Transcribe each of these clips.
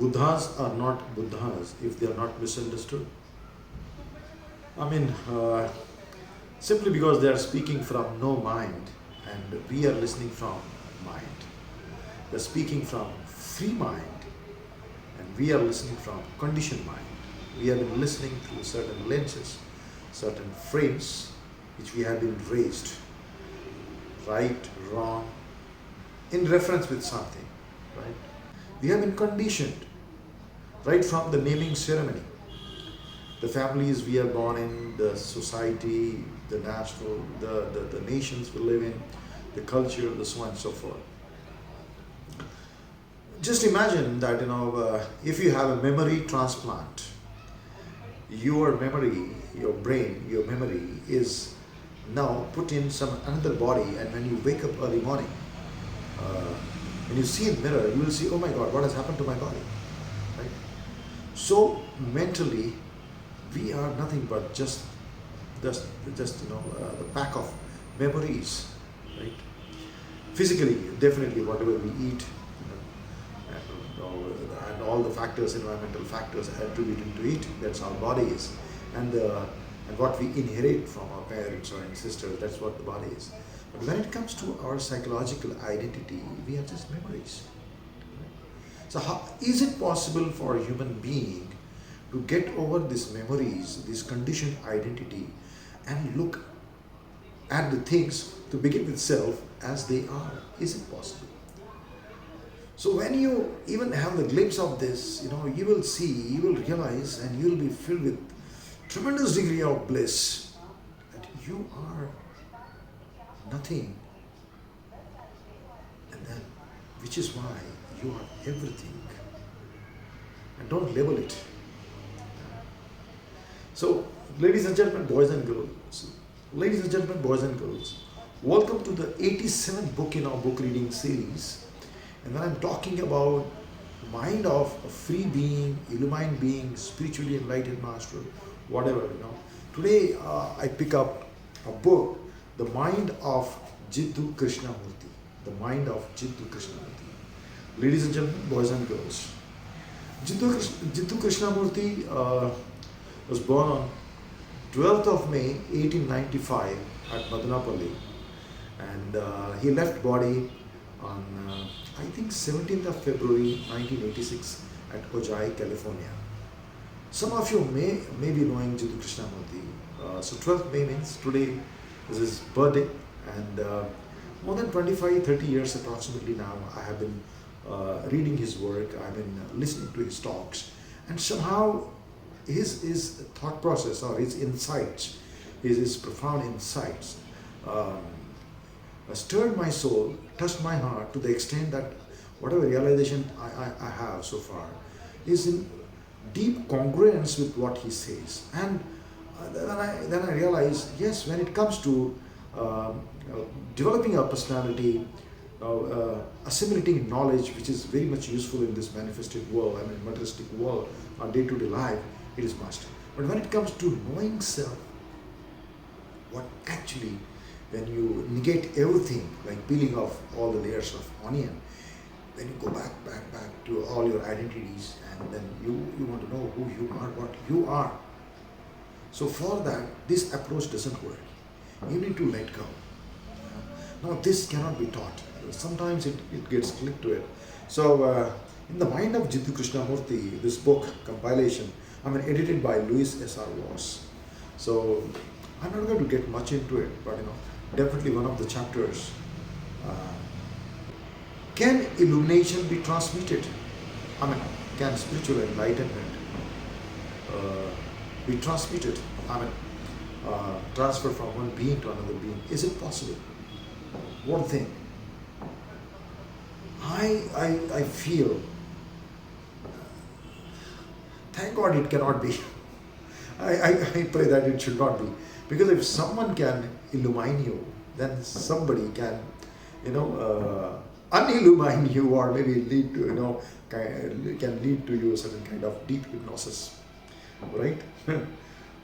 Buddhas are not Buddhas if they are not misunderstood. I mean, simply because they are speaking from no mind and we are listening from mind. They are speaking from free mind and we are listening from conditioned mind. We have been listening through certain lenses, certain frames which we have been raised, right, wrong, in reference with something, right? We have been conditioned right from the naming ceremony. The families we are born in, the society, the national, the nations we live in, the culture, the so on and so forth. Just imagine that, if you have a memory transplant, your memory, your brain, your memory is now put in some another body, and when you wake up early morning, when you see in the mirror, you will see, oh my God, what has happened to my body, right? So mentally, we are nothing but just the pack of memories, right? Physically, definitely, whatever we eat, and all the factors, environmental factors attributed to it, that's our body is, and what we inherit from our parents or ancestors, that's what the body is. But when it comes to our psychological identity, we are just memories. So how is it possible for a human being to get over these memories, this conditioned identity, and look at the things to begin with self as they are? Is it possible? So when you even have the glimpse of this, you will see, you will realize, and you will be filled with tremendous degree of bliss that you are nothing, and then, which is why you are everything. And don't label it. So, ladies and gentlemen, boys and girls, welcome to the 87th book in our book reading series. And when I'm talking about mind of a free being, illumined being, spiritually enlightened master, whatever, today I pick up a book, The Mind of Jiddu Krishnamurti. The Mind of Jiddu Krishnamurti. Ladies and gentlemen, boys and girls, Jiddu Krishnamurti was born on 12th of May 1895 at Madanapalli, and he left body on I think 17th of February 1986 at Ojai, California. Some of you may be knowing Jiddu Krishnamurti. So 12th May means today is his birthday, and more than 25-30 years approximately now I have been reading his work, I've been listening to his talks, and somehow his thought process or his insights, his profound insights stirred my soul, touched my heart to the extent that whatever realization I have so far is in deep congruence with what he says. And then I realized, yes, when it comes to developing our personality, assimilating knowledge, which is very much useful in this manifested world, materialistic world, our day-to-day life, it is must. But when it comes to knowing self, what actually, when you negate everything, like peeling off all the layers of onion, when you go back to all your identities, and then you want to know who you are, what you are. So for that, this approach doesn't work. You need to let go. Now this cannot be taught. Sometimes it gets clicked to it. So in the mind of Jiddu Krishnamurti, this book compilation, edited by S.R.Vas. So I'm not going to get much into it, but definitely one of the chapters. Can illumination be transmitted? Can spiritual enlightenment be transmitted? Transfer from one being to another being. Is it possible? One thing. I feel, thank God it cannot be. I pray that it should not be. Because if someone can illumine you, then somebody can, unillumine you, or maybe lead to, can lead to you a certain kind of deep hypnosis, right?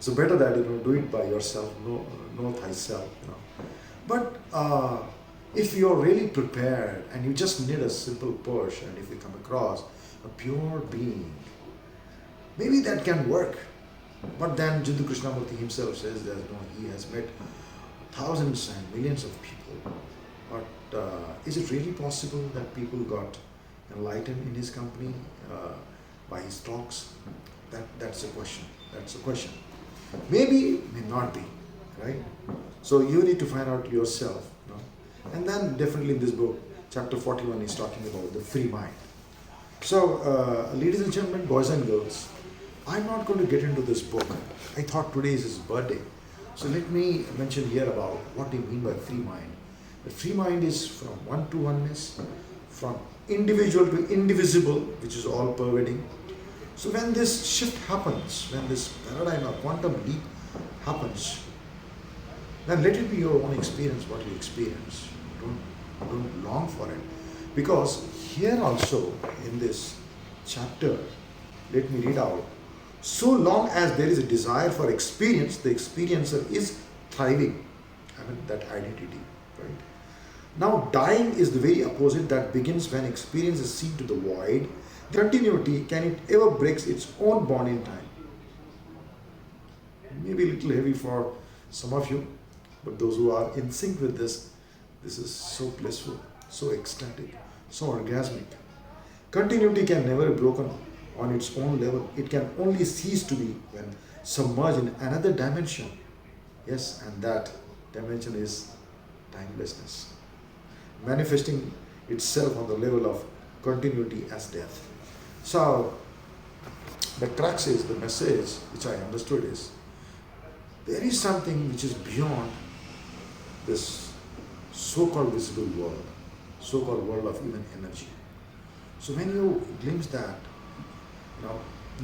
So better that, do it by yourself, know thyself, But if you're really prepared and you just need a simple push, and if you come across a pure being. Maybe that can work. But then Jiddu Krishnamurti himself says that he has met thousands and millions of people. But is it really possible that people got enlightened in his company by his talks? That's a question. That's a question. Maybe, may not be, right? So you need to find out yourself. You know? And then definitely in this book, chapter 41 is talking about the free mind. So ladies and gentlemen, boys and girls, I'm not going to get into this book. I thought today is his birthday. So let me mention here about what we mean by free mind. The free mind is from one to oneness, from individual to indivisible, which is all pervading. So when this shift happens, when this paradigm or quantum leap happens, then let it be your own experience, what you experience. Don't long for it. Because here also in this chapter, let me read out, so long as there is a desire for experience, the experiencer is thriving. I mean that identity, right? Now dying is the very opposite that begins when experience is seen to the void. Continuity, can it ever breaks its own bond in time? Maybe a little heavy for some of you, but those who are in sync with this is so blissful, so ecstatic, so orgasmic. Continuity can never be broken on its own level. It can only cease to be when submerged in another dimension. Yes, and that dimension is timelessness, manifesting itself on the level of continuity as death. So, the crux is, the message which I understood is, there is something which is beyond this so-called visible world, so-called world of even energy. So when you glimpse that,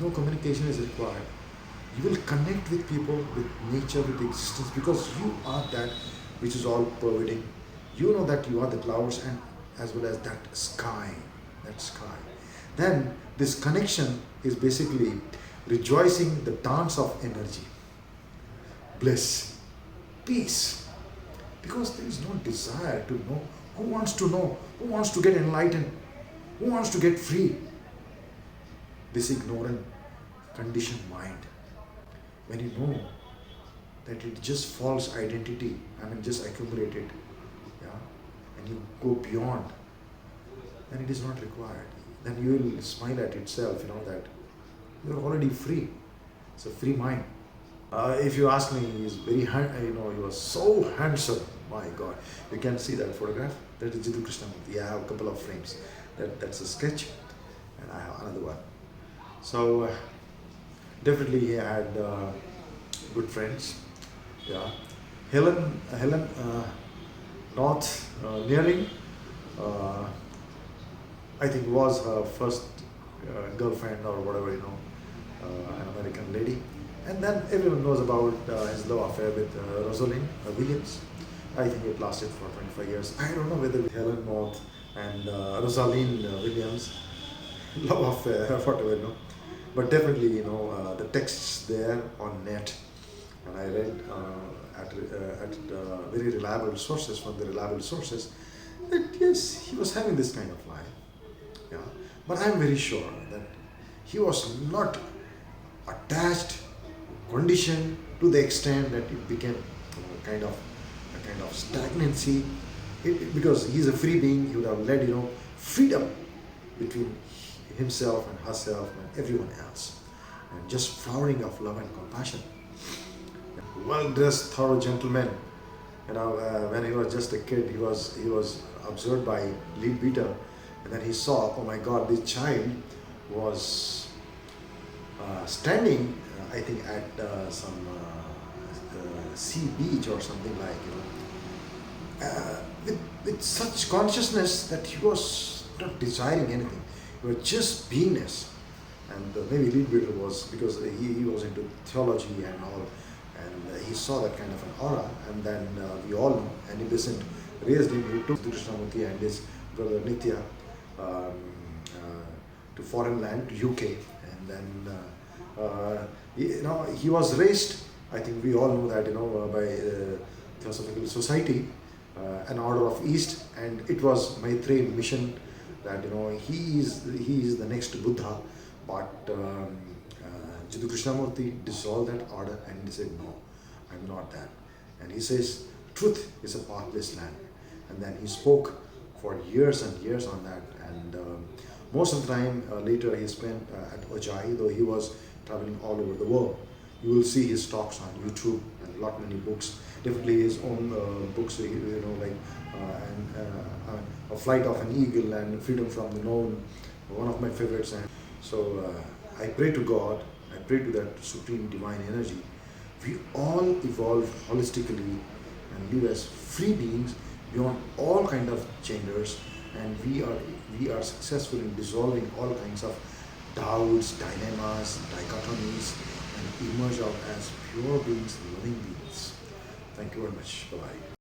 no communication is required. You will connect with people, with nature, with existence, because you are that which is all pervading. You know that you are the clouds and as well as that sky. Then this connection is basically rejoicing the dance of energy, bliss, peace. Because there is no desire to know. Who wants to know? Who wants to get enlightened? Who wants to get free? This ignorant, conditioned mind. When you know that it just false identity, just accumulated, and you go beyond, then it is not required. Then you will smile at itself, that you are already free. It's a free mind. If you ask me, he is very, he was so handsome. My God, you can see that photograph. That is Jiddu Krishnamurti. I have a couple of frames. That's a sketch, and I have another one. So definitely he had good friends. Yeah, Helen Knowthe, nearing. I think was her first girlfriend or whatever, an American lady. And then everyone knows about his love affair with Rosalind Williams. I think it lasted for 25 years. I don't know whether Helen Knowthe and Rosalind Williams love affair or whatever, But definitely, the texts there on net, and I read at very reliable sources, from the reliable sources, that yes, he was having this kind of life. Yeah. But I'm very sure that he was not attached, conditioned to the extent that it became a kind of stagnancy. Because he's a free being, he would have led, freedom between himself and herself and everyone else, and just flowering of love and compassion. Well-dressed, thorough gentleman. When he was just a kid, he was observed by lead beater, and then he saw, oh my God, this child was standing, I think at some sea beach or something like, with such consciousness that he was not desiring anything. He was just beingness. And maybe lead beater was, because he was into theology and all, and he saw that kind of an aura. And then we all know, and Besant raised him. He took Jiddu Krishnamurti and his brother Nitya to foreign land, to UK, and then he was raised. I think we all know that by Theosophical Society, an order of East, and it was Maitreya Mission that he is the next Buddha, but Jiddu Krishnamurti dissolved that order and he said, no, I'm not that. And he says, truth is a pathless land. And then he spoke for years and years on that. And most of the time later he spent at Ojai, though he was traveling all over the world. You will see his talks on YouTube and a lot many books. Definitely his own books, like A Flight of an Eagle and Freedom from the Known, one of my favorites. And so I pray to God, I pray to that supreme divine energy. We all evolve holistically and live as free beings beyond all kind of genders, and we are successful in dissolving all kinds of doubts, dilemmas, dichotomies, and emerge out as pure beings, living beings. Thank you very much. Bye-bye.